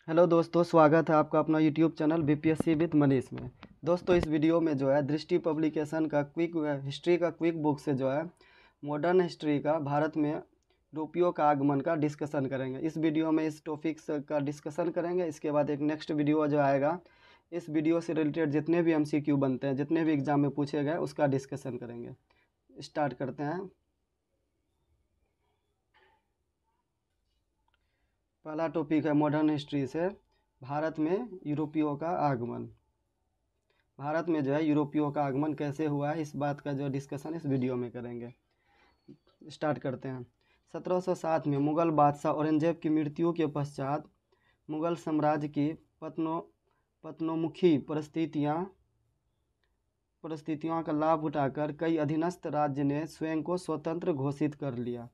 Hello दोस्तों, स्वागत है आपका अपना YouTube channel BPSC with Manish में। दोस्तों, इस वीडियो में जो है दृष्टि पब्लिकेशन का क्विक हिस्ट्री का क्विक बुक से जो है मॉडर्न हिस्ट्री का भारत में यूरोपियों का आगमन का डिस्कशन करेंगे। इस वीडियो में इस टॉपिक्स का डिस्कशन करेंगे। इसके बाद एक नेक्स्ट वीडियो जो आएगा, इस वीडियो से रिलेटेड जितने भी एमसीक्यू बनते हैं, जितने भी एग्जाम में पूछे गए, उसका डिस्कशन करेंगे। स्टार्ट करते हैं। पहला टॉपिक है मॉडर्न हिस्ट्री से भारत में यूरोपियों का आगमन। भारत में जो है यूरोपियों का आगमन कैसे हुआ है, इस बात का जो डिस्कशन इस वीडियो में करेंगे। स्टार्ट करते हैं। 1707 में मुगल बादशाह औरंगजेब की मृत्यु के पश्चात मुगल साम्राज्य की पतनोमुखी परिस्थितियों का लाभ उठाकर कई अधीनस्थ राज्य ने स्वयं को स्वतंत्र घोषित कर लिया,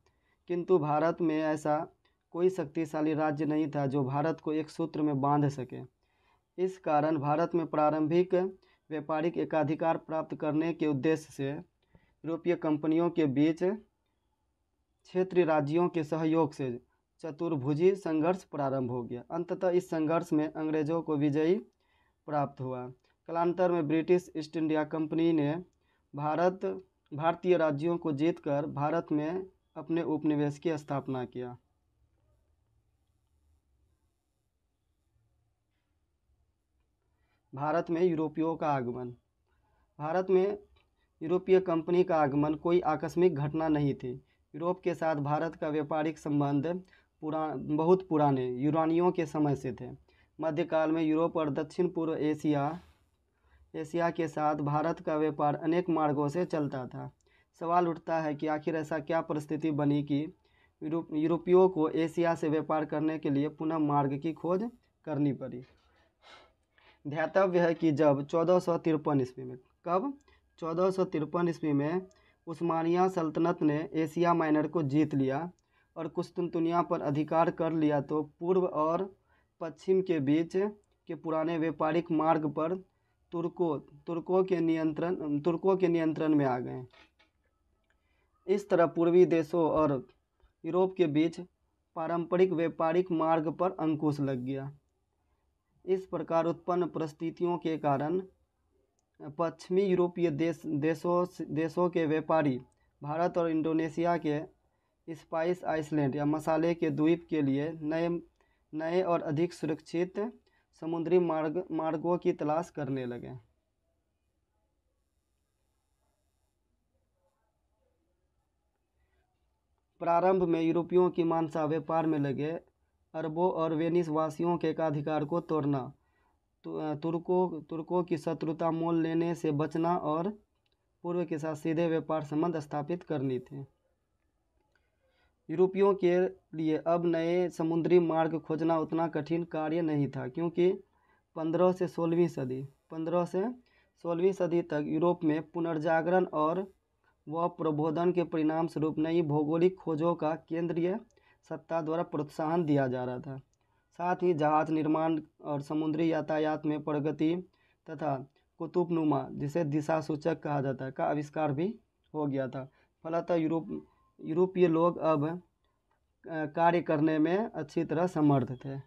किंतु भारत में ऐसा कोई शक्तिशाली राज्य नहीं था जो भारत को एक सूत्र में बांध सके। इस कारण भारत में प्रारंभिक व्यापारिक एकाधिकार प्राप्त करने के उद्देश्य से यूरोपीय कंपनियों के बीच क्षेत्रीय राज्यों के सहयोग से चतुर्भुजी संघर्ष प्रारंभ हो गया। अंततः इस संघर्ष में अंग्रेजों को विजयी प्राप्त हुआ। कालांतर में ब्रिटिश ईस्ट इंडिया कंपनी ने भारतीय राज्यों को जीतकर भारत में अपने उपनिवेश की स्थापना किया। भारत में यूरोपियों का आगमन। भारत में यूरोपीय कंपनी का आगमन कोई आकस्मिक घटना नहीं थी। यूरोप के साथ भारत का व्यापारिक संबंध बहुत पुराने यूनानियों के समय से थे। मध्यकाल में यूरोप और दक्षिण पूर्व एशिया के साथ भारत का व्यापार अनेक मार्गों से चलता था। सवाल उठता है कि आखिर ऐसा क्या परिस्थिति बनी कि यूरोपियों को एशिया से व्यापार करने के लिए पुनः मार्ग की खोज करनी पड़ी। ध्यातव्य है कि जब 1453 ईस्वी में 1453 ईस्वी में उस्मानिया सल्तनत ने एशिया माइनर को जीत लिया और कुस्तुनतुनिया पर अधिकार कर लिया, तो पूर्व और पश्चिम के बीच के पुराने व्यापारिक मार्ग पर तुर्कों के नियंत्रण में आ गए। इस तरह पूर्वी देशों और यूरोप के बीच पारंपरिक व्यापारिक मार्ग पर अंकुश लग गया। इस प्रकार उत्पन्न परिस्थितियों के कारण पश्चिमी यूरोपीय देशों के व्यापारी भारत और इंडोनेशिया के स्पाइस आइसलैंड या मसाले के द्वीप के लिए नए और अधिक सुरक्षित समुद्री मार्गों की तलाश करने लगे। प्रारंभ में यूरोपियों की मानसा व्यापार में लगे अरबों और वेनिस वासियों के एकाधिकार को तोड़ना, तुर्कों की शत्रुता मोल लेने से बचना और पूर्व के साथ सीधे व्यापार संबंध स्थापित करनी थी। यूरोपियों के लिए अब नए समुद्री मार्ग खोजना उतना कठिन कार्य नहीं था, क्योंकि 15 से 16वीं सदी तक यूरोप में पुनर्जागरण और प्रबोधन के परिणाम स्वरूप नई भौगोलिक खोजों का केंद्रीय सत्ता द्वारा प्रोत्साहन दिया जा रहा था। साथ ही जहाज निर्माण और समुद्री यातायात में प्रगति तथा कुतुबनुमा, जिसे दिशा सूचक कहा जाता है, का आविष्कार भी हो गया था। फलतः यूरोपीय लोग अब कार्य करने में अच्छी तरह समर्थ थे।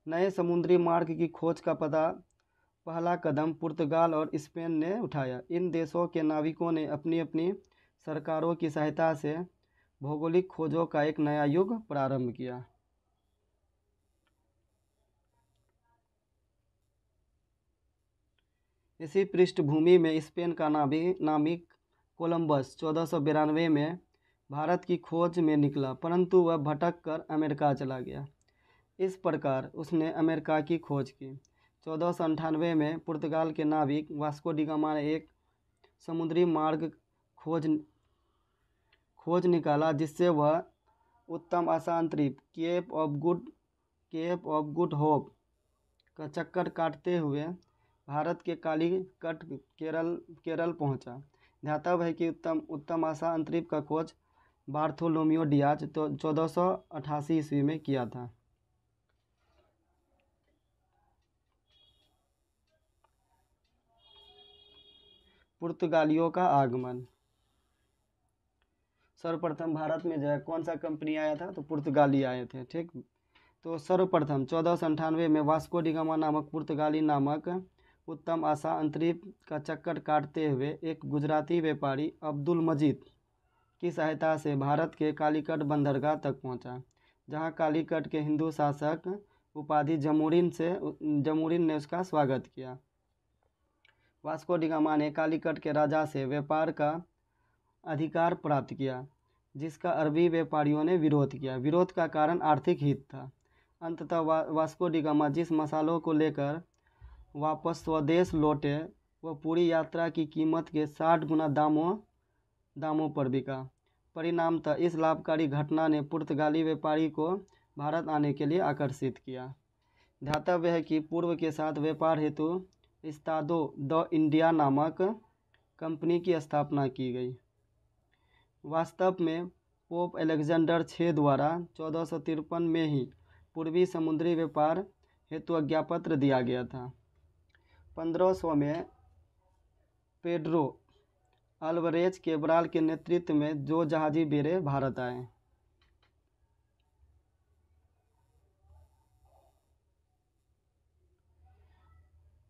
नए समुद्री मार्ग की खोज का पहला कदम पुर्तगाल और स्पेन ने उठाया। इन देशों के नाविकों ने अपनी अपनी सरकारों की सहायता से भौगोलिक खोजों का एक नया युग प्रारंभ किया। इसी पृष्ठभूमि में स्पेन का नाविक कोलंबस 1492 में भारत की खोज में निकला, परंतु वह भटक कर अमेरिका चला गया। इस प्रकार उसने अमेरिका की खोज की। 1498 में पुर्तगाल के नाविक वास्को डी गामा ने एक समुद्री मार्ग खोज निकाला, जिससे वह उत्तम आसान द्वीप केप ऑफ गुड होप का चक्कर काटते हुए भारत के कालीकट केरल पहुंचा। ध्यातव्य है कि उत्तम आसान द्वीप का खोज बार्थोलोमियो डियाज 1488 ईस्वी में किया था। पुर्तगालियों का आगमन। सर्वप्रथम भारत में जो है कौन सा कंपनी आया था, तो पुर्तगाली आए थे। ठीक, तो सर्वप्रथम 1498 में वास्को डी गामा नामक पुर्तगाली नामक उत्तम आशा अंतरिक्ष का चक्कर काटते हुए एक गुजराती व्यापारी अब्दुल मजीद की सहायता से भारत के कालीकट बंदरगाह तक पहुंचा, जहां कालीकट के हिंदू शासक उपाधि जमूरिन ने उसका स्वागत किया। वास्को डी गामा ने कालीकट के राजा से व्यापार का अधिकार प्राप्त किया, जिसका अरबी व्यापारियों ने विरोध किया। विरोध का कारण आर्थिक हित था। अंततः वास्को डी गामा जिस मसालों को लेकर वापस स्वदेश लौटे वह पूरी यात्रा की कीमत के 60 गुना दामों पर बिका। परिणामतः इस लाभकारी घटना ने पुर्तगाली व्यापारी को भारत आने के लिए आकर्षित किया। ध्यातव्य है कि पूर्व के साथ व्यापार हेतु इस्तादो द इंडिया नामक कंपनी की स्थापना की गई। वास्तव में पोप अलेक्जेंडर 6 द्वारा 1453 में ही पूर्वी समुद्री व्यापार हेतु आज्ञापत्र दिया गया था। 1500 में पेड्रो अल्वरेज केब्राल के नेतृत्व में जो जहाजी बेड़े भारत आए।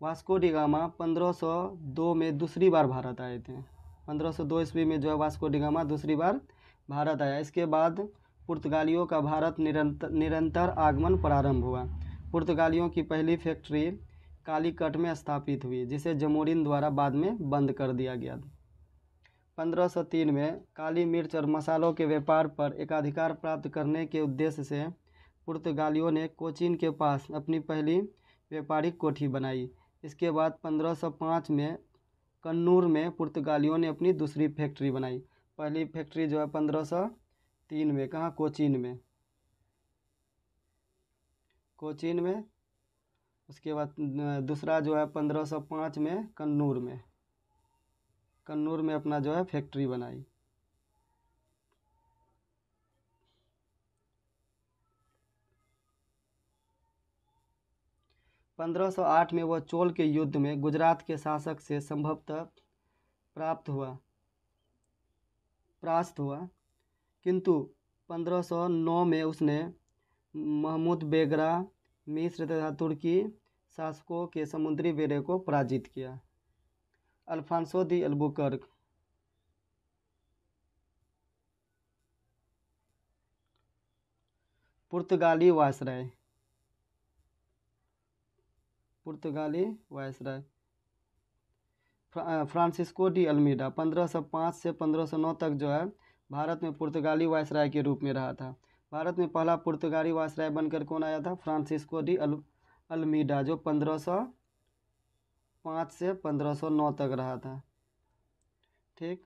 वास्को डी गामा 1502 में दूसरी बार भारत आए थे। 1502 ईस्वी में जो है वास्को डी गामा दूसरी बार भारत आया। इसके बाद पुर्तगालियों का भारत निरंतर आगमन प्रारंभ हुआ। पुर्तगालियों की पहली फैक्ट्री कालीकट में स्थापित हुई, जिसे जमोरिन द्वारा बाद में बंद कर दिया गया। 1503 में काली मिर्च और मसालों के व्यापार पर एकाधिकार प्राप्त करने के उद्देश्य से पुर्तगालियों ने कोचीन के पास अपनी पहली व्यापारिक कोठी बनाई। इसके बाद 1505 में कन्नूर में पुर्तगालियों ने अपनी दूसरी फैक्ट्री बनाई। पहली फैक्ट्री जो है 1503 में, कहाँ? कोचीन में। उसके बाद दूसरा जो है 1505 में कन्नूर में अपना जो है फैक्ट्री बनाई। पंद्रह सौ आठ में वह चोल के युद्ध में गुजरात के शासक से संभवतः परास्त हुआ, किंतु 1509 में उसने महमूद बेगरा, मिस्र तथा तुर्की शासकों के समुद्री बेड़े को पराजित किया। अल्फांसो दी अल्बुकर्क पुर्तगाली वायसराय फ्रांसिस्को डी अल्मीडा 1505 से 1509 तक जो है भारत में पुर्तगाली वायसराय के रूप में रहा था। भारत में पहला पुर्तगाली वायसराय बनकर कौन आया था? फ्रांसिस्को डी अल्मीडा, जो 1505 से 1509 तक रहा था। ठीक,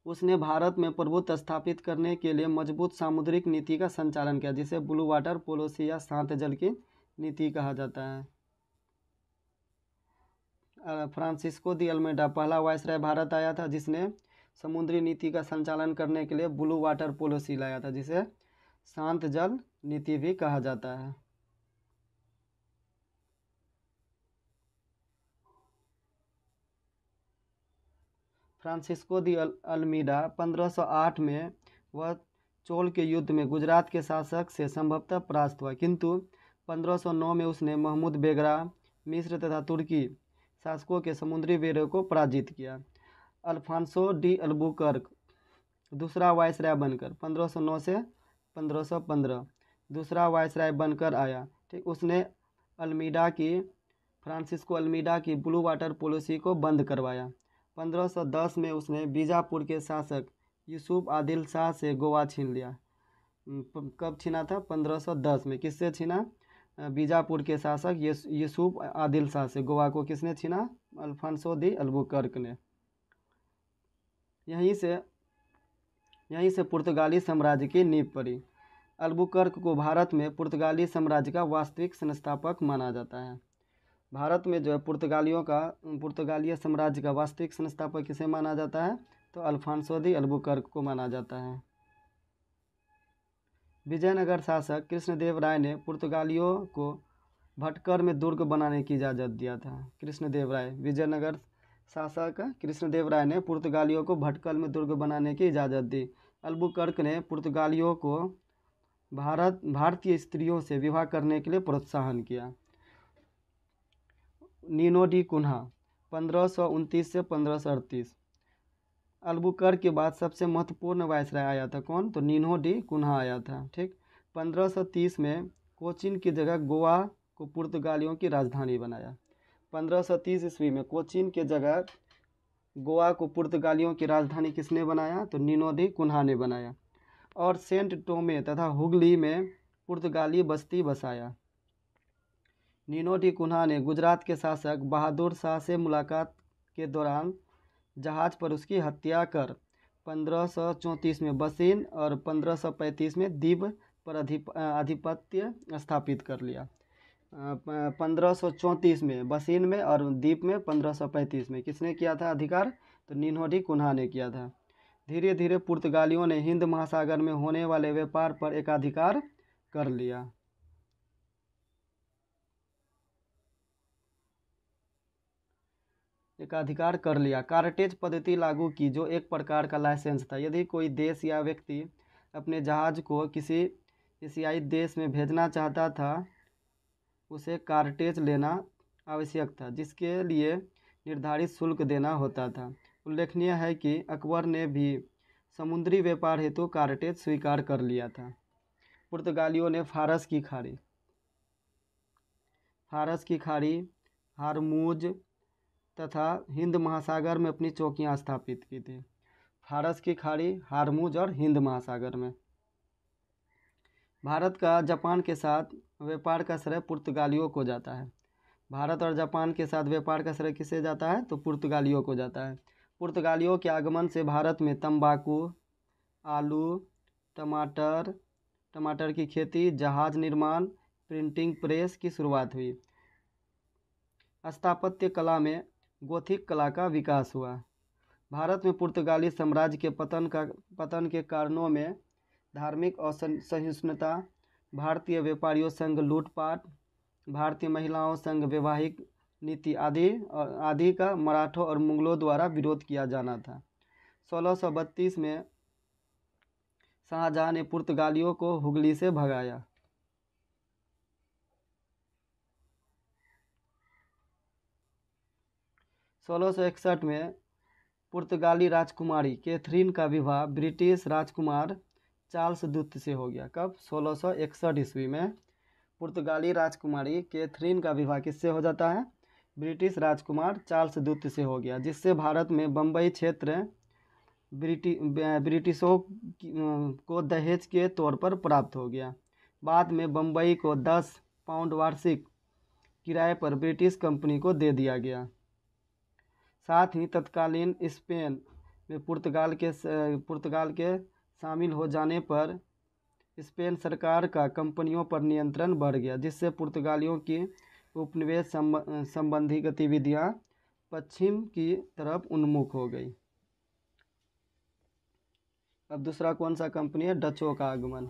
उसने भारत में प्रभुत्व स्थापित करने के लिए मजबूत सामुद्रिक नीति का संचालन किया, जिसे ब्लू वाटर पॉलिसी या शांत जल की नीति कहा जाता है। फ्रांसिस्को दी अल्मेडा पहला वायसराय भारत आया था, जिसने समुद्री नीति का संचालन करने के लिए ब्लू वाटर पॉलिसी लाया था, जिसे शांत जल नीति भी कहा जाता है। फ्रांसिस्को दी अल्मीडा 1508 में वह चोल के युद्ध में गुजरात के शासक से संभवतः परास्त हुआ, किंतु 1509 में उसने महमूद बेगरा, मिस्र तथा तुर्की शासकों के समुद्री बेड़े को पराजित किया। अल्फांसो डी अल्बुकर्क दूसरा वायसराय बनकर 1509 से 1515 दूसरा वायसराय बनकर आया। ठीक, उसने फ्रांसिस्को अल्मीडा की ब्लू वाटर पॉलिसी को बंद करवाया। 1510 में उसने बीजापुर के शासक यूसुफ आदिल शाह से गोवा छीन लिया। कब छीना था? 1510 में। किससे छीना? बीजापुर के शासक यूसुफ आदिल शाह से। गोवा को किसने छीना? अल्फांसो दी अल्बुकर्क ने। यहीं से पुर्तगाली साम्राज्य की नींव पड़ी। अल्बुकर्क को भारत में पुर्तगाली साम्राज्य का वास्तविक संस्थापक माना जाता है। भारत में जो है पुर्तगाली साम्राज्य का वास्तविक संस्थापक किसे माना जाता है? तो अल्फांसो दी अल्बुकर्क को माना जाता है। विजयनगर शासक कृष्णदेव राय ने पुर्तगालियों को भटकर में दुर्ग बनाने की इजाज़त दिया था। विजयनगर शासक कृष्णदेव राय ने पुर्तगालियों को भटकल में दुर्ग बनाने की इजाज़त दी। अल्बुकर्क ने पुर्तगालियों को भारतीय स्त्रियों से विवाह करने के लिए प्रोत्साहन किया। नीनो डी कुन्हा 1529 से 1538। अल्बुकर्क के बाद सबसे महत्वपूर्ण वायसराय आया था कौन? तो नीनो डी कुन्हा आया था। ठीक। 1530 में कोचीन की जगह गोवा को पुर्तगालियों की राजधानी बनाया। 1530 ईस्वी में कोचीन के जगह गोवा को पुर्तगालियों की राजधानी किसने बनाया? तो नीनो डी कुन्हा ने बनाया। और सेंट टोमे तथा हुगली में पुर्तगाली बस्ती बसाया। नीनो डी कुन्हा ने गुजरात के शासक बहादुर शाह से मुलाकात के दौरान जहाज पर उसकी हत्या कर 1534 में बसीन और 1535 में दीप पर आधिपत्य स्थापित कर लिया। 1534 में बसीन में और दीप में 1535 में किसने किया था अधिकार? तो नीनो डी कुन्हा ने किया था। धीरे धीरे पुर्तगालियों ने हिंद महासागर में होने वाले व्यापार पर एकाधिकार कर लिया। एकाधिकार कर लिया। कार्टेज पद्धति लागू की, जो एक प्रकार का लाइसेंस था। यदि कोई देश या व्यक्ति अपने जहाज को किसी एशियाई देश में भेजना चाहता था, उसे कार्टेज लेना आवश्यक था, जिसके लिए निर्धारित शुल्क देना होता था। उल्लेखनीय है कि अकबर ने भी समुद्री व्यापार हेतु कार्टेज स्वीकार कर लिया था। पुर्तगालियों ने फारस की खाड़ी, हारमूज तथा हिंद महासागर में अपनी चौकियां स्थापित की थी। फारस की खाड़ी, हारमूज और हिंद महासागर में। भारत का जापान के साथ व्यापार का श्रेय पुर्तगालियों को जाता है। भारत और जापान के साथ व्यापार का श्रेय किसे जाता है? तो पुर्तगालियों को जाता है। पुर्तगालियों के आगमन से भारत में तंबाकू, आलू, टमाटर की खेती, जहाज निर्माण, प्रिंटिंग प्रेस की शुरुआत हुई। स्थापत्य कला में गोथिक कला का विकास हुआ। भारत में पुर्तगाली साम्राज्य के पतन के कारणों में धार्मिक असहिष्णुता, भारतीय व्यापारियों संग लूटपाट, भारतीय महिलाओं संग वैवाहिक नीति आदि का मराठों और मुगलों द्वारा विरोध किया जाना था। 1632 में शाहजहां ने पुर्तगालियों को हुगली से भगाया। 1661 में पुर्तगाली राजकुमारी कैथरीन का विवाह ब्रिटिश राजकुमार चार्ल्स द्वितीय से हो गया। कब? 1661 ईस्वी में पुर्तगाली राजकुमारी कैथरीन का विवाह किससे हो जाता है? ब्रिटिश राजकुमार चार्ल्स द्वितीय से हो गया, जिससे भारत में बम्बई क्षेत्र ब्रिटिशों को दहेज के तौर पर प्राप्त हो गया। बाद में बम्बई को 10 पाउंड वार्षिक किराए पर ब्रिटिश कंपनी को दे दिया गया। साथ ही तत्कालीन स्पेन में पुर्तगाल के शामिल हो जाने पर स्पेन सरकार का कंपनियों पर नियंत्रण बढ़ गया, जिससे पुर्तगालियों की उपनिवेश संबंधी गतिविधियां पश्चिम की तरफ उन्मुख हो गई। अब दूसरा कौन सा कंपनी है? डचों का आगमन।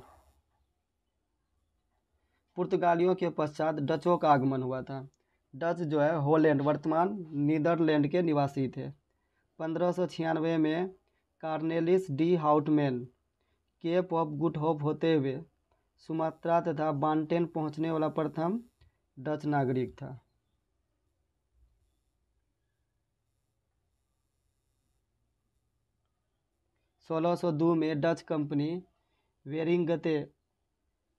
पुर्तगालियों के पश्चात डचों का आगमन हुआ था। डच जो है हॉलैंड, वर्तमान नीदरलैंड के निवासी थे। 1596 में Cornelis de Houtman Cape of Good Hope होते हुए सुमात्रा तथा बांटेन पहुंचने वाला प्रथम डच नागरिक था। सोलह सौ 2 में डच कंपनी वेरिंगते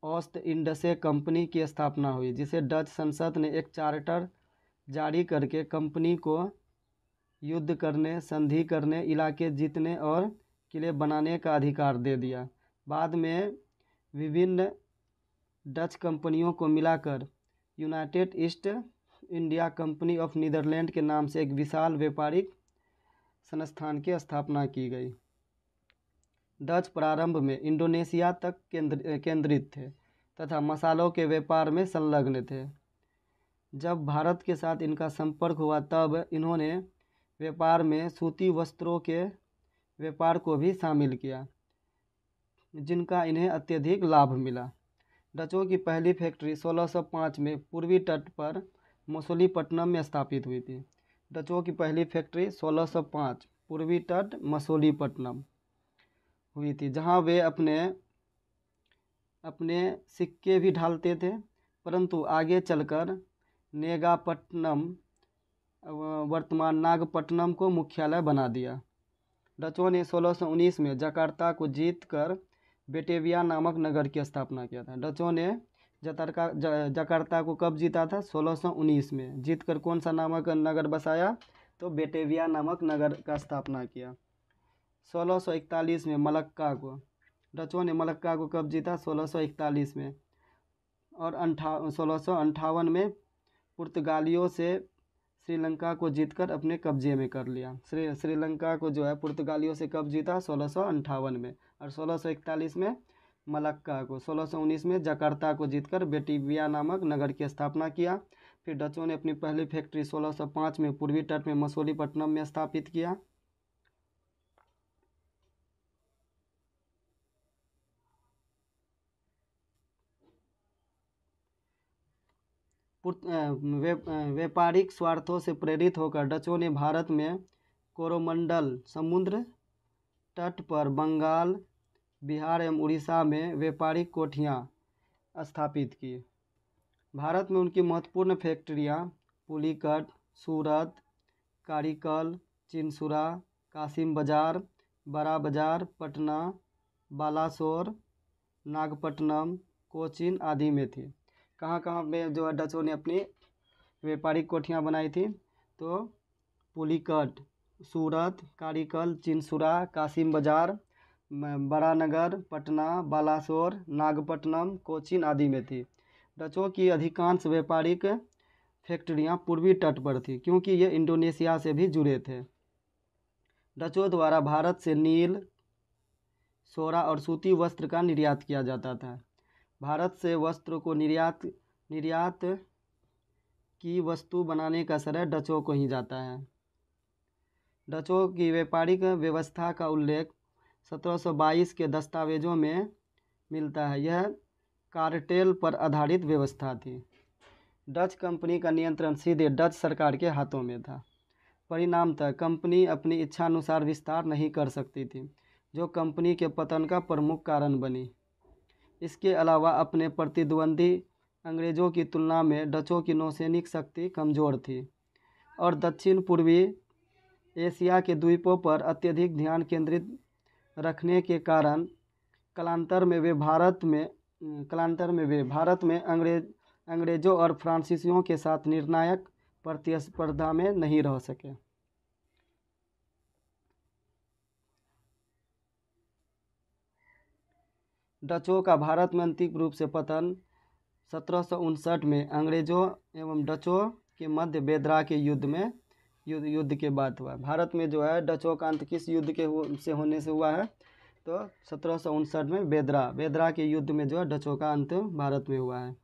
ओस्ट इंडसे कंपनी की स्थापना हुई, जिसे डच संसद ने एक चार्टर जारी करके कंपनी को युद्ध करने, संधि करने, इलाके जीतने और किले बनाने का अधिकार दे दिया। बाद में विभिन्न डच कंपनियों को मिलाकर United East India company of Netherland के नाम से एक विशाल व्यापारिक संस्थान की स्थापना की गई। डच प्रारंभ में इंडोनेशिया तक केंद्रित थे तथा मसालों के व्यापार में संलग्न थे। जब भारत के साथ इनका संपर्क हुआ तब इन्होंने व्यापार में सूती वस्त्रों के व्यापार को भी शामिल किया, जिनका इन्हें अत्यधिक लाभ मिला। डचों की पहली फैक्ट्री 1605 में पूर्वी तट पर मसूलीपट्टनम में स्थापित हुई थी। डचों की पहली फैक्ट्री 1605 पूर्वी तट मसूलीपट्टनम हुई थी, जहां वे अपने अपने सिक्के भी ढालते थे, परंतु आगे चलकर नेगापट्टनम, वर्तमान नागपट्टनम को मुख्यालय बना दिया। डचों ने 1619 में जकार्ता को जीतकर बेटेविया नामक नगर की स्थापना किया था। डचों ने जकार्ता को कब जीता था? 1619 में। जीतकर कौन सा नामक नगर बसाया? तो बेटेविया नामक नगर का स्थापना किया। 1641 में मलक्का को, डचों ने मलक्का को कब जीता? 1641 में। और 1658 में पुर्तगालियों से श्रीलंका को जीतकर अपने कब्जे में कर लिया। श्रीलंका को जो है पुर्तगालियों से कब जीता? 1658 में। और 1641 में मलक्का को, 1619 में जकार्ता को जीतकर बेटेविया नामक नगर की स्थापना किया। फिर डचों ने अपनी पहली फैक्ट्री 1605 में पूर्वी तट में मसूलीपट्टनम में स्थापित किया। व्यापारिक स्वार्थों से प्रेरित होकर डचों ने भारत में कोरोमंडल समुद्र तट पर बंगाल, बिहार एवं उड़ीसा में व्यापारिक कोठियाँ स्थापित की। भारत में उनकी महत्वपूर्ण फैक्ट्रियाँ पुलिकट, सूरत, कारीकल, चिनसुरा, कासिम बाजार, बड़ा बाजार, पटना, बालासोर, नागपट्टनम, कोचीन आदि में थी। कहाँ कहाँ में जो है डचों ने अपनी व्यापारिक कोठियाँ बनाई थी? तो पुलिकट, सूरत, कारीकल, चिनसुरा, कासिम बाजार, बड़ा नगर, पटना, बालासोर, नागपट्टनम, कोचीन आदि में थी। डचों की अधिकांश व्यापारिक फैक्ट्रियाँ पूर्वी तट पर थी, क्योंकि ये इंडोनेशिया से भी जुड़े थे। डचों द्वारा भारत से नील, सोरा और सूती वस्त्र का निर्यात किया जाता था। भारत से वस्त्र को निर्यात की वस्तु बनाने का श्रेय डचों को ही जाता है। डचों की व्यापारिक व्यवस्था का उल्लेख 1722 के दस्तावेजों में मिलता है। यह कार्टेल पर आधारित व्यवस्था थी। डच कंपनी का नियंत्रण सीधे डच सरकार के हाथों में था। परिणामतः कंपनी अपनी इच्छानुसार विस्तार नहीं कर सकती थी, जो कंपनी के पतन का प्रमुख कारण बनी। इसके अलावा अपने प्रतिद्वंदी अंग्रेज़ों की तुलना में डचों की नौसैनिक शक्ति कमज़ोर थी और दक्षिण पूर्वी एशिया के द्वीपों पर अत्यधिक ध्यान केंद्रित रखने के कारण कालांतर में वे भारत में अंग्रेज़ों और फ्रांसीसियों के साथ निर्णायक प्रतिस्पर्धा में नहीं रह सके। डचों का भारत में अंतिम रूप से पतन 1759 में अंग्रेज़ों एवं डचों के मध्य बेदरा के युद्ध के बाद हुआ। भारत में जो है डचों का अंत किस युद्ध के होने से हुआ है? तो 1759 में बेदरा के युद्ध में जो है डचों का अंत भारत में हुआ है।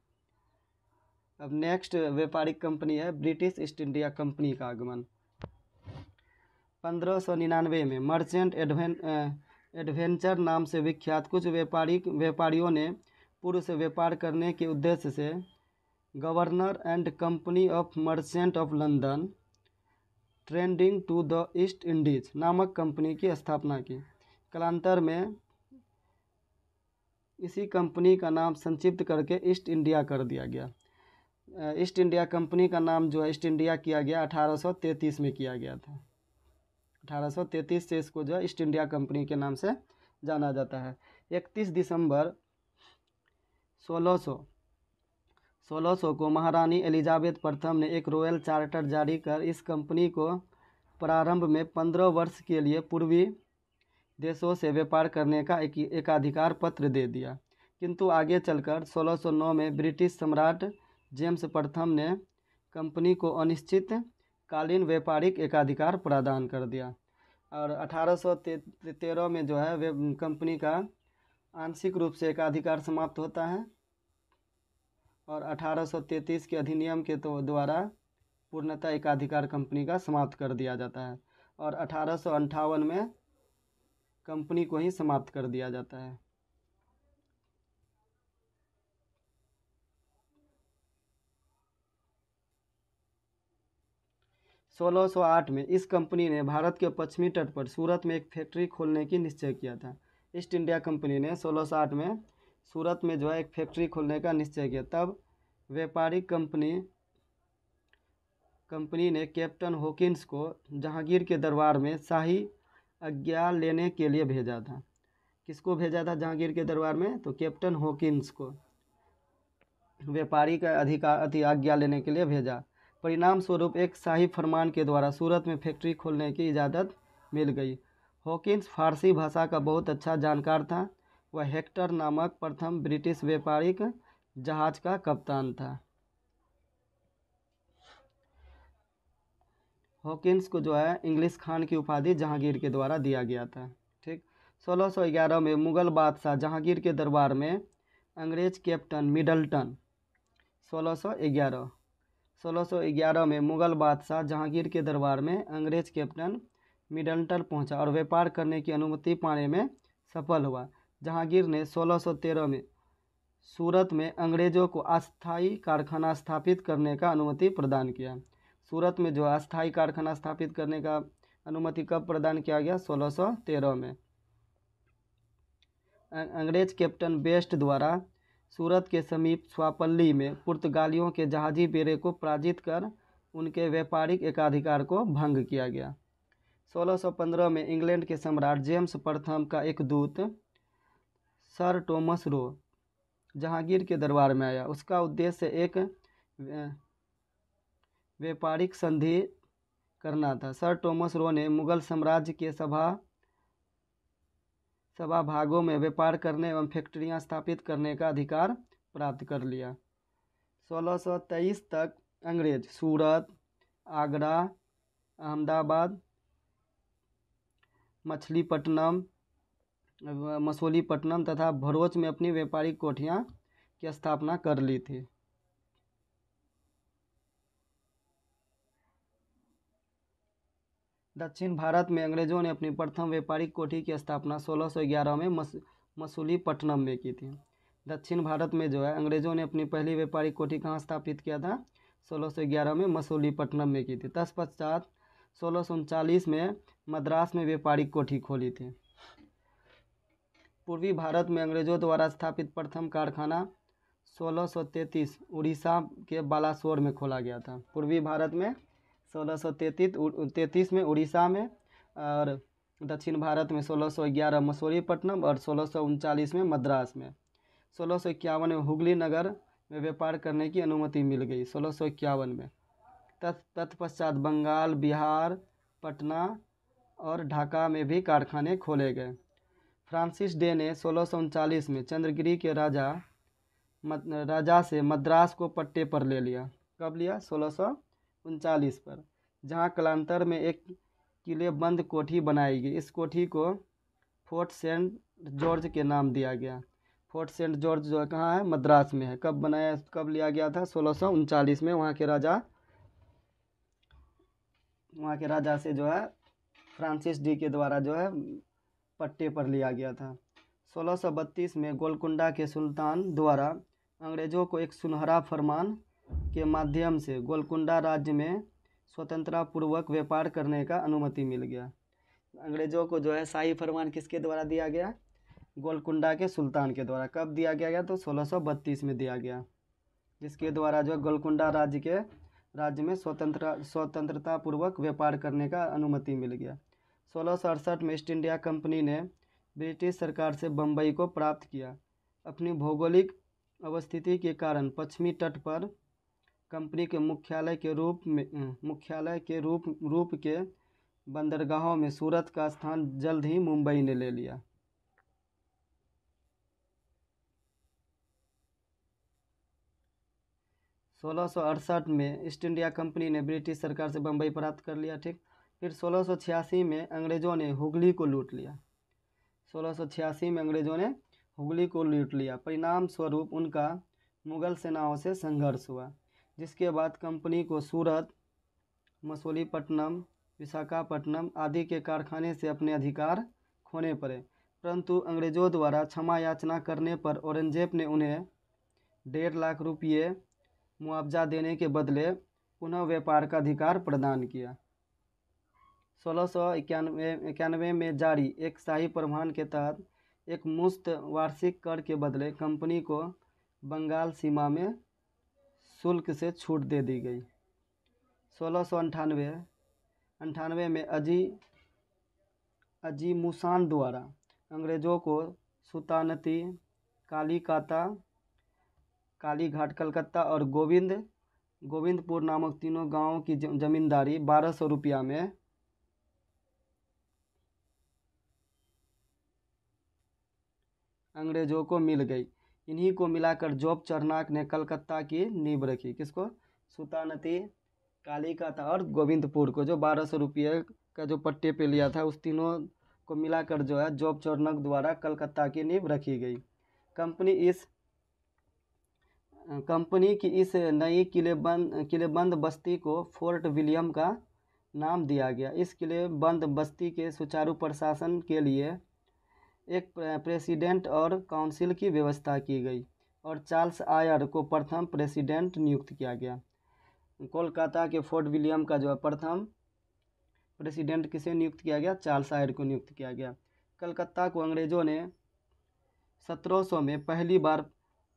अब नेक्स्ट व्यापारिक कंपनी है ब्रिटिश ईस्ट इंडिया कंपनी का आगमन। 1599 में मर्चेंट एडवेंचर नाम से विख्यात कुछ व्यापारियों ने पूर्व से व्यापार करने के उद्देश्य से governor and company of merchant of London trading to the East Indies नामक कंपनी की स्थापना की। कालांतर में इसी कंपनी का नाम संक्षिप्त करके ईस्ट इंडिया कर दिया गया। ईस्ट इंडिया कंपनी का नाम जो है ईस्ट इंडिया किया गया 1833 में किया गया था। 1833 से इसको जो है ईस्ट इंडिया कंपनी के नाम से जाना जाता है। 31 दिसंबर 1600 को महारानी एलिजाबेथ प्रथम ने एक रॉयल चार्टर जारी कर इस कंपनी को प्रारंभ में 15 वर्ष के लिए पूर्वी देशों से व्यापार करने का एकाधिकार पत्र दे दिया, किंतु आगे चलकर 1609 में ब्रिटिश सम्राट जेम्स प्रथम ने कंपनी को अनिश्चित कालीन व्यापारिक एकाधिकार प्रदान कर दिया और 1813 में जो है वे कंपनी का आंशिक रूप से एकाधिकार समाप्त होता है और 1833 के अधिनियम के द्वारा पूर्णतः एकाधिकार कंपनी का समाप्त कर दिया जाता है और 1858 में कंपनी को ही समाप्त कर दिया जाता है। सोलह सौ आठ में इस कंपनी ने भारत के पश्चिमी तट पर सूरत में एक फैक्ट्री खोलने की निश्चय किया था। ईस्ट इंडिया कंपनी ने 1608 में सूरत में जो है एक फैक्ट्री खोलने का निश्चय किया। तब व्यापारिक कंपनी ने कैप्टन हॉकिंस को जहांगीर के दरबार में शाही आज्ञा लेने के लिए भेजा था। किसको भेजा था जहांगीर के दरबार में? तो कैप्टन हॉकिंस को व्यापारी का आज्ञा लेने के लिए भेजा। परिणाम स्वरूप एक शाही फरमान के द्वारा सूरत में फैक्ट्री खोलने की इजाज़त मिल गई। हॉकिंस फारसी भाषा का बहुत अच्छा जानकार था। वह हेक्टर नामक प्रथम ब्रिटिश व्यापारिक जहाज का कप्तान था। हॉकिंस को जो है इंग्लिश खान की उपाधि जहांगीर के द्वारा दिया गया था। ठीक। 1611 में मुगल बादशाह जहांगीर के दरबार में अंग्रेज कैप्टन मिडल्टन 1611 में मुगल बादशाह जहांगीर के दरबार में अंग्रेज कैप्टन मिडल्टन पहुंचा और व्यापार करने की अनुमति पाने में सफल हुआ। जहांगीर ने 1613 में सूरत में अंग्रेजों को अस्थायी कारखाना स्थापित करने का अनुमति प्रदान किया। सूरत में जो अस्थायी कारखाना स्थापित करने का अनुमति कब प्रदान किया गया? 1613 में। अंग्रेज कैप्टन बेस्ट द्वारा सूरत के समीप स्वापल्ली में पुर्तगालियों के जहाजी बेड़े को पराजित कर उनके व्यापारिक एकाधिकार को भंग किया गया। 1615 में इंग्लैंड के सम्राट जेम्स प्रथम का एक दूत सर टॉमस रो जहांगीर के दरबार में आया। उसका उद्देश्य एक व्यापारिक संधि करना था। सर टॉमस रो ने मुगल साम्राज्य के सभा भागों में व्यापार करने एवं फैक्ट्रियां स्थापित करने का अधिकार प्राप्त कर लिया। 1623 तक अंग्रेज सूरत, आगरा, अहमदाबाद, मछलीपट्टनम तथा भरूच में अपनी व्यापारिक कोठियां की स्थापना कर ली थी। दक्षिण भारत में अंग्रेजों ने अपनी प्रथम व्यापारिक कोठी की स्थापना 1611 में मसूलीपट्टनम में की थी। दक्षिण भारत में जो है अंग्रेजों ने अपनी पहली व्यापारिक कोठी कहाँ स्थापित किया था? 1611 में मसूलीपट्टनम में की थी। तत्पश्चात 1639 में मद्रास में व्यापारिक कोठी खोली थी। पूर्वी भारत में अंग्रेजों द्वारा स्थापित प्रथम कारखाना 1633 उड़ीसा के बालासोर में खोला गया था। पूर्वी भारत में 1633 में उड़ीसा में और दक्षिण भारत में 1611 मसूलीपट्टनम और 1639 में मद्रास में। 1651 में हुगली नगर में व्यापार करने की अनुमति मिल गई 1651 में। तत्पश्चात बंगाल, बिहार, पटना और ढाका में भी कारखाने खोले गए। फ्रांसिस डे ने 1639 में चंद्रगिरी के राजा से मद्रास को पट्टे पर ले लिया। कब लिया? 1639 पर, जहां कालांतर में एक किलेबंद कोठी बनाई गई। इस कोठी को फोर्ट सेंट जॉर्ज के नाम दिया गया। फोर्ट सेंट जॉर्ज जो कहाँ है? मद्रास में है। कब लिया गया था? 1639 में। वहाँ के राजा से जो है फ्रांसिस डी के द्वारा जो है पट्टे पर लिया गया था। 1632 में गोलकुंडा के सुल्तान द्वारा अंग्रेजों को एक सुनहरा फरमान के माध्यम से गोलकुंडा राज्य में स्वतंत्रता पूर्वक व्यापार करने का अनुमति मिल गया। अंग्रेजों को जो है शाही फरमान किसके द्वारा दिया गया? गोलकुंडा के सुल्तान के द्वारा। कब दिया गया? तो 1632 में दिया गया, जिसके द्वारा जो गोलकुंडा राज्य में स्वतंत्रता पूर्वक व्यापार करने का अनुमति मिल गया। 1668 में ईस्ट इंडिया कंपनी ने ब्रिटिश सरकार से बम्बई को प्राप्त किया। अपनी भौगोलिक अवस्थिति के कारण पश्चिमी तट पर कंपनी के मुख्यालय के रूप के बंदरगाहों में सूरत का स्थान जल्द ही मुंबई ने ले लिया। (1668) में ईस्ट इंडिया कंपनी ने ब्रिटिश सरकार से बम्बई प्राप्त कर लिया। ठीक। फिर 1686 में अंग्रेजों ने हुगली को लूट लिया। 1686 में अंग्रेजों ने हुगली को लूट लिया। परिणाम स्वरूप उनका मुगल सेनाओं से संघर्ष हुआ, जिसके बाद कंपनी को सूरत, मसूलीपट्टनम, विशाखापट्टनम आदि के कारखाने से अपने अधिकार खोने पड़े। परंतु अंग्रेजों द्वारा क्षमा याचना करने पर औरंगजेब ने उन्हें 1.5 लाख रुपये मुआवजा देने के बदले पुनः व्यापार का अधिकार प्रदान किया। 1691 में जारी एक शाही फरमान के तहत एक मुश्त वार्षिक कर के बदले कंपनी को बंगाल सीमा में शुल्क से छूट दे दी गई। 1698 में अजी मुसान द्वारा अंग्रेज़ों को सुल्तानती, कालीकाता, कालीघाट कलकत्ता और गोविंदपुर नामक तीनों गांवों की जमींदारी 1200 रुपया में अंग्रेज़ों को मिल गई। इन्हीं को मिलाकर जॉब चरनाक ने कलकत्ता की नींव रखी। किसको? सुल्तानती, कालीकाता और गोविंदपुर को, जो 1200 रुपये का जो पट्टे पे लिया था, उस तीनों को मिलाकर जो है जॉब चरनाक द्वारा कलकत्ता की नींव रखी गई। कंपनी की इस नई किलेबंद बस्ती को फोर्ट विलियम का नाम दिया गया। इस किलेबंद बस्ती के सुचारू प्रशासन के लिए एक प्रेसिडेंट और काउंसिल की व्यवस्था की गई और चार्ल्स आयर को प्रथम प्रेसिडेंट नियुक्त किया गया। कोलकाता के फोर्ट विलियम का जो है प्रथम प्रेसिडेंट किसे नियुक्त किया गया? चार्ल्स आयर को नियुक्त किया गया। कलकत्ता को अंग्रेज़ों ने 1700 में पहली बार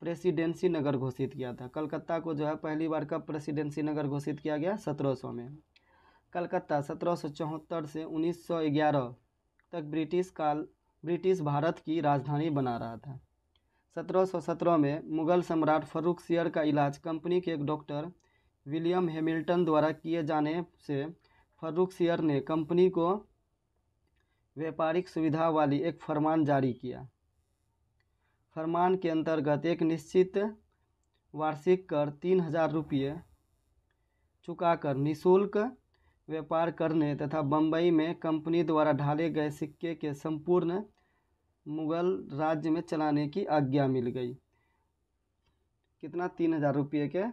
प्रेसिडेंसी नगर घोषित किया था। कलकत्ता को जो है पहली बार कब प्रेसिडेंसी नगर घोषित किया गया? 1700 में। कलकत्ता 1774 से 1911 तक ब्रिटिश भारत की राजधानी बना रहा था। 1717 में मुगल सम्राट फर्रुखसियर का इलाज कंपनी के एक डॉक्टर विलियम हैमिल्टन द्वारा किए जाने से फर्रुखसियर ने कंपनी को व्यापारिक सुविधा वाली एक फरमान जारी किया। फरमान के अंतर्गत एक निश्चित वार्षिक कर 3000 रुपये चुकाकर निःशुल्क व्यापार करने तथा बम्बई में कंपनी द्वारा ढाले गए सिक्के के संपूर्ण मुगल राज्य में चलाने की आज्ञा मिल गई। कितना? 3000 रुपये के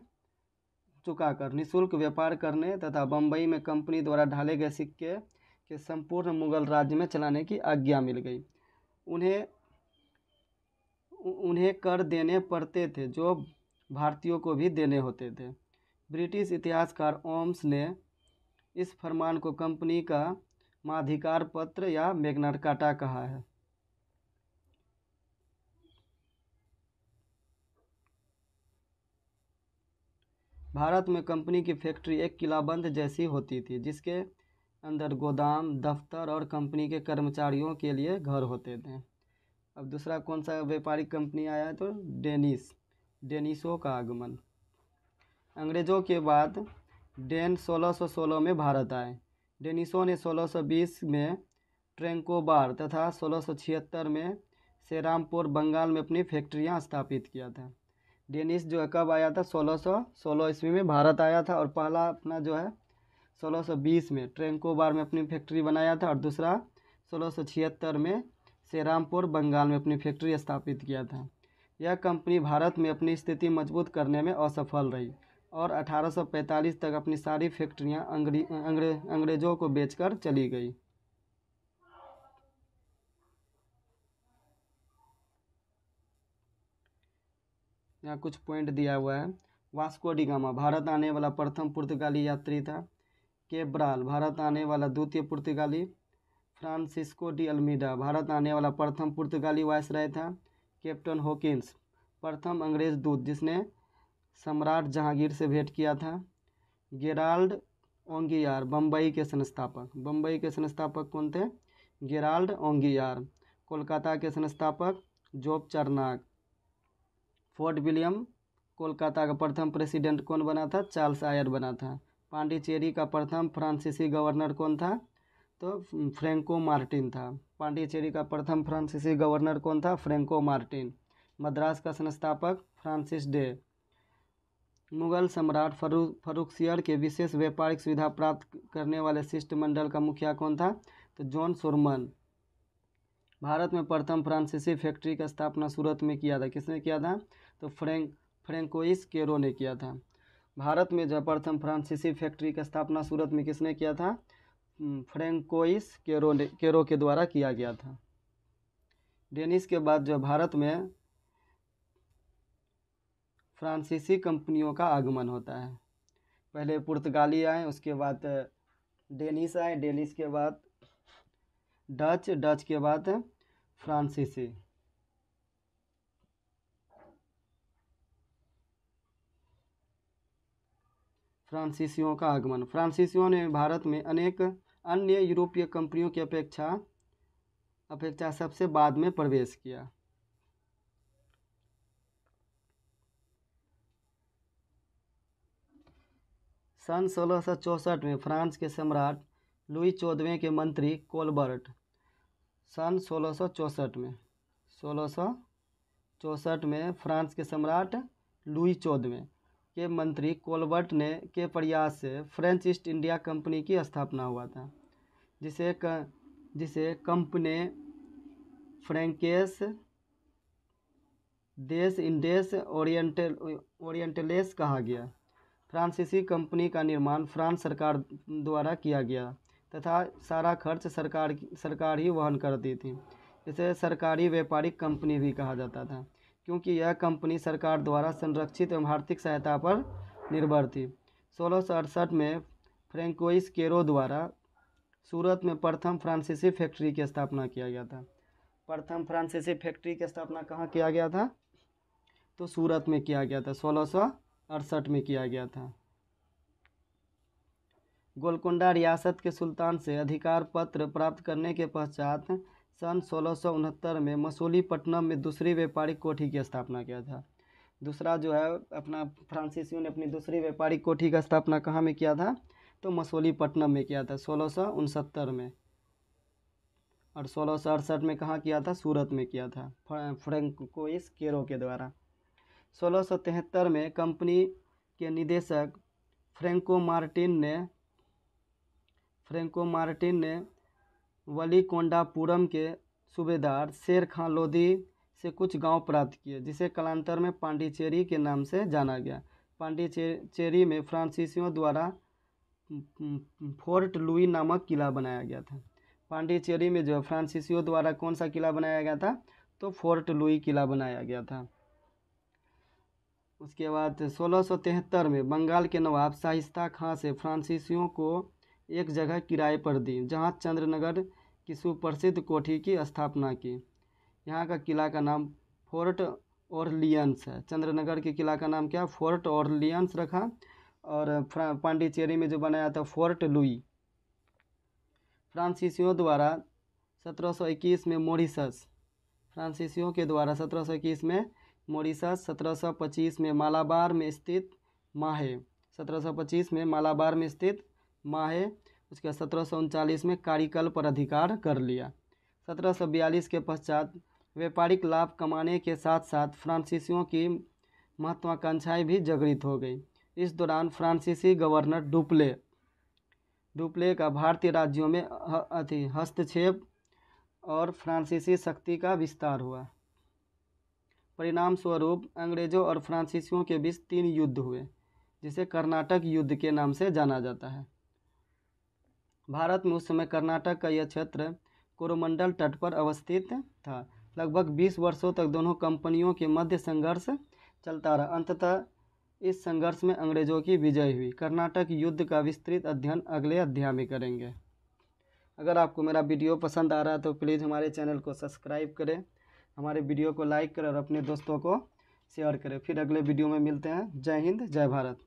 चुकाकर निःशुल्क व्यापार करने तथा बम्बई में कंपनी द्वारा ढाले गए सिक्के के संपूर्ण मुगल राज्य में चलाने की आज्ञा मिल गई। उन्हें कर देने पड़ते थे जो भारतीयों को भी देने होते थे। ब्रिटिश इतिहासकार ओम्स ने इस फरमान को कंपनी का माधिकार पत्र या मैग्ना कार्टा कहा है। भारत में कंपनी की फैक्ट्री एक किलाबंद जैसी होती थी, जिसके अंदर गोदाम, दफ्तर और कंपनी के कर्मचारियों के लिए घर होते थे। अब दूसरा कौन सा व्यापारिक कंपनी आया है? तो डेनिसों का आगमन। अंग्रेज़ों के बाद डेन 1616 में भारत आए। डेनिसों ने 1620 में ट्रैंकोबार तथा 1676 में सेरामपुर बंगाल में अपनी फैक्ट्रियां स्थापित किया था। डेनिस जो है कब आया था? 1616 ईस्वी में भारत आया था और पहला अपना जो है 1620 में ट्रैंकोबार में अपनी फैक्ट्री बनाया था और दूसरा 1676 में सेरामपुर बंगाल में अपनी फैक्ट्री स्थापित किया था। यह कंपनी भारत में अपनी स्थिति मजबूत करने में असफल रही और 1845 तक अपनी सारी फैक्ट्रियां अंग्रेज़ों को बेचकर चली गई। यहाँ कुछ पॉइंट दिया हुआ है। वास्को डी गामा भारत आने वाला प्रथम पुर्तगाली यात्री था। केब्राल भारत आने वाला द्वितीय पुर्तगाली। फ्रांसिस्को डी अल्मीडा भारत आने वाला प्रथम पुर्तगाली वायसराय था। कैप्टन हॉकिंस प्रथम अंग्रेज दूत जिसने सम्राट जहांगीर से भेंट किया था। गेराल्ड ओंगियार बम्बई के संस्थापक कौन थे? गेराल्ड ओंगियार। कोलकाता के संस्थापक जॉब चरनाक। फोर्ट विलियम कोलकाता का प्रथम प्रेसिडेंट कौन बना था? चार्ल्स आयर बना था। पांडिचेरी का प्रथम फ्रांसीसी गवर्नर कौन था? तो फ्रैंको मार्टिन था। पांडिचेरी का प्रथम फ्रांसीसी गवर्नर कौन था? Franco Martin. मद्रास का संस्थापक फ्रांसिस डे। मुगल सम्राट फर्रुखसियर के विशेष व्यापारिक सुविधा प्राप्त करने वाले शिष्टमंडल का मुखिया कौन था? तो जॉन सोरमन। भारत में प्रथम फ्रांसीसी फैक्ट्री का स्थापना सूरत में किया था। किसने किया था? तो फ्रैंकोइस केरो ने किया था। भारत में जो प्रथम फ्रांसीसी फैक्ट्री का स्थापना सूरत में किसने किया था? फ्रैंकोइस केरो के द्वारा किया गया था। डेनिस के बाद जो भारत में फ्रांसीसी कंपनियों का आगमन होता है। पहले पुर्तगाली आए, उसके बाद डेनिस आए, डेनिस के बाद डच के बाद फ्रांसीसी। फ्रांसीसियों का आगमन। फ्रांसीसियों ने भारत में अनेक अन्य यूरोपीय कंपनियों की अपेक्षा सबसे बाद में प्रवेश किया। सन 1664 में फ्रांस के सम्राट लुई 14वें के मंत्री कोलबर्ट सन 1664 में फ्रांस के सम्राट लुई 14वें के मंत्री कोलबर्ट ने के प्रयास से फ्रेंच ईस्ट इंडिया कंपनी की स्थापना हुआ था, जिसे कंपनी फ्रैंकेस देश इंडेस ओरिएंटलेस कहा गया। फ्रांसीसी कंपनी का निर्माण फ्रांस सरकार द्वारा किया गया तथा सारा खर्च सरकार ही वहन करती थी। इसे सरकारी व्यापारिक कंपनी भी कहा जाता था, क्योंकि यह कंपनी सरकार द्वारा संरक्षित एवं आर्थिक सहायता पर निर्भर थी। 1668 में फ्रैंकोइस केरो द्वारा सूरत में प्रथम फ्रांसीसी फैक्ट्री की स्थापना किया गया था। प्रथम फ्रांसीसी फैक्ट्री की स्थापना कहाँ किया गया था? तो सूरत में किया गया था, 1668 में किया गया था। गोलकोंडा रियासत के सुल्तान से अधिकार पत्र प्राप्त करने के पश्चात सन 1669 में मसूलीपट्टनम में दूसरी व्यापारिक कोठी की स्थापना किया था। दूसरा जो है अपना फ्रांसीसियों ने अपनी दूसरी व्यापारिक कोठी का स्थापना कहाँ में किया था? तो मसूलीपट्टनम में किया था 1669 में, और 1668 में कहाँ किया था? सूरत में किया था फ्रैंकोइस केरो के द्वारा। 1673 में कंपनी के निदेशक फ्रैंको मार्टिन ने वलीकोंडापुरम के सूबेदार शेर खां लोधी से कुछ गांव प्राप्त किए, जिसे कालांतर में पांडिचेरी के नाम से जाना गया। पांडिचेरी में फ्रांसीसियों द्वारा फोर्ट लुई नामक किला बनाया गया था। पांडिचेरी में जो फ्रांसीसियों द्वारा कौन सा किला बनाया गया था? तो फोर्ट लुई किला बनाया गया था। उसके बाद 1673 में बंगाल के नवाब शाइस्ता खां से फ्रांसीसियों को एक जगह किराए पर दी, जहां चंद्रनगर की सुप्रसिद्ध कोठी की स्थापना की। यहाँ का किला का नाम फोर्ट ऑरलियंस है। चंद्रनगर के किला का नाम क्या? फोर्ट ऑरलियंस रखा। और पांडिचेरी में जो बनाया था फोर्ट लुई। फ्रांसीसियों द्वारा 1721 में मॉरिशस, फ्रांसीसियों के द्वारा 1721 में मॉरिशस, 1725 में मालाबार में स्थित माहे, 1725 में मालाबार में स्थित माहे, उसके बाद 1739 में कारिकल पर अधिकार कर लिया। 1742 के पश्चात व्यापारिक लाभ कमाने के साथ साथ फ्रांसीसियों की महत्वाकांक्षाएं भी जागृत हो गई। इस दौरान फ्रांसीसी गवर्नर डुप्ले का भारतीय राज्यों में हस्तक्षेप और फ्रांसीसी शक्ति का विस्तार हुआ। परिणाम स्वरूप अंग्रेजों और फ्रांसीसियों के बीच 3 युद्ध हुए, जिसे कर्नाटक युद्ध के नाम से जाना जाता है। भारत में उस समय कर्नाटक का यह क्षेत्र कोरोमंडल तट पर अवस्थित था। लगभग 20 वर्षों तक दोनों कंपनियों के मध्य संघर्ष चलता रहा। अंततः इस संघर्ष में अंग्रेजों की विजय हुई। कर्नाटक युद्ध का विस्तृत अध्ययन अगले अध्याय में करेंगे। अगर आपको मेरा वीडियो पसंद आ रहा है तो प्लीज़ हमारे चैनल को सब्सक्राइब करें, हमारे वीडियो को लाइक करें और अपने दोस्तों को शेयर करें। फिर अगले वीडियो में मिलते हैं। जय हिंद, जय भारत।